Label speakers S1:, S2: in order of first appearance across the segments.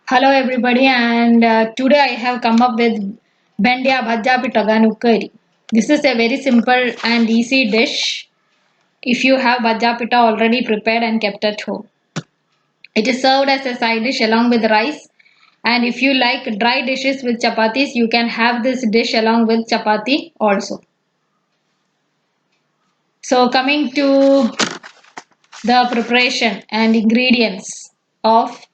S1: Hello everybody, and today I have come up with Bendiya bhajja pitto ghanu ukkari. This is a very simple and easy dish if you have bhajja pitto already prepared and kept at home. It is served as a side dish along with rice, and if you like dry dishes with chapatis, you can have this dish along with chapati also. So coming to the preparation and of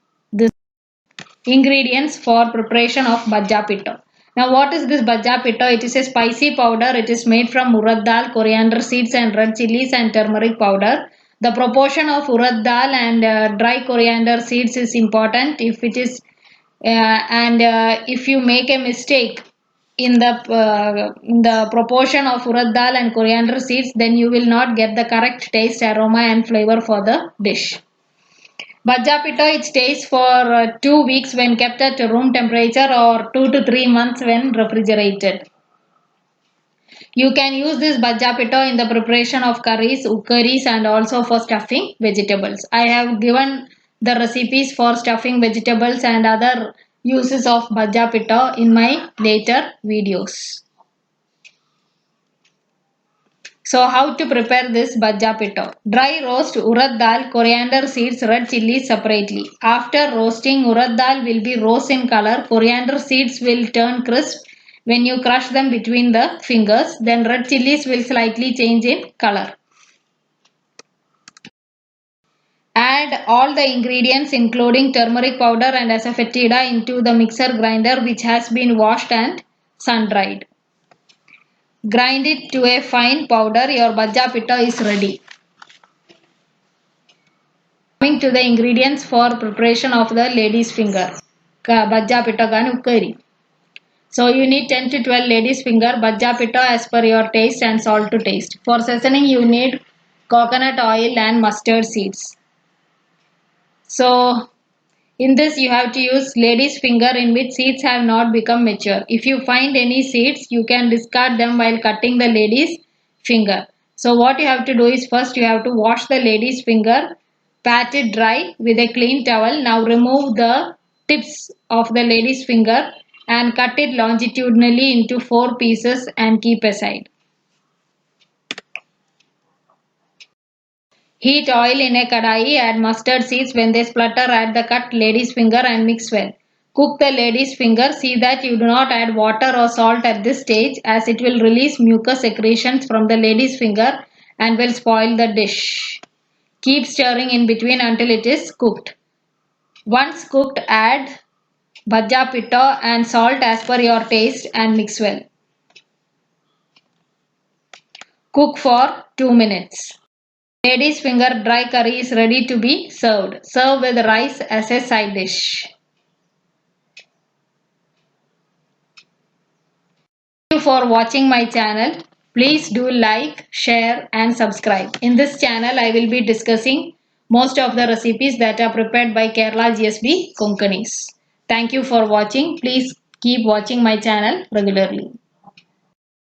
S1: ingredients for preparation of bhajja pitto. Now, what is this bhajja pitto? It is a spicy powder. It is made from urad dal, coriander seeds, and red chilies and turmeric powder. The proportion of urad dal and dry coriander seeds is important. If you make a mistake in the proportion of urad dal and coriander seeds, then you will not get the correct taste, aroma, and flavor for the dish. Bhajja pitto it stays for 2 weeks when kept at room temperature or 2 to 3 months when refrigerated. You can use this bhajja pitto in the preparation of curries, ukkaris and also for stuffing vegetables. I have given the recipes for stuffing vegetables and other uses of bhajja pitto in my later videos. So how to prepare this bhajja pitto? Dry roast urad dal, coriander seeds, red chillies separately. After roasting, urad dal will be rose in color. Coriander seeds will turn crisp when you crush them between the fingers. Then red chillies will slightly change in color. Add all the ingredients including turmeric powder and asafoetida into the mixer grinder which has been washed and sun dried. Grind it to a fine powder. Your bhajja pitto is ready. Coming to the ingredients for preparation of the lady's finger. Bhajja pitto ghanu ukkari. So you need 10 to 12 lady's finger bhajja pitto as per your taste and salt to taste. For seasoning you need coconut oil and mustard seeds. So in this you have to use lady's finger in which seeds have not become mature. If you find any seeds, you can discard them while cutting the lady's finger. So what you have to do is first you have to wash the lady's finger, pat it dry with a clean towel. Now remove the tips of the lady's finger and cut it longitudinally into 4 pieces and keep aside. Heat oil in a kadai, add mustard seeds. When they splutter, add the cut lady's finger and mix well. Cook the lady's finger. See that you do not add water or salt at this stage as it will release mucus secretions from the lady's finger and will spoil the dish. Keep stirring in between until it is cooked. Once cooked, add bhajja pitto and salt as per your taste and mix well. Cook for 2 minutes. Lady's finger dry curry is ready to be served. Serve with rice as a side dish. Thank you for watching my channel. Please do like, share and subscribe. In this channel I will be discussing most of the recipes that are prepared by Kerala GSB Konkanis. Thank you for watching. Please keep watching my channel regularly.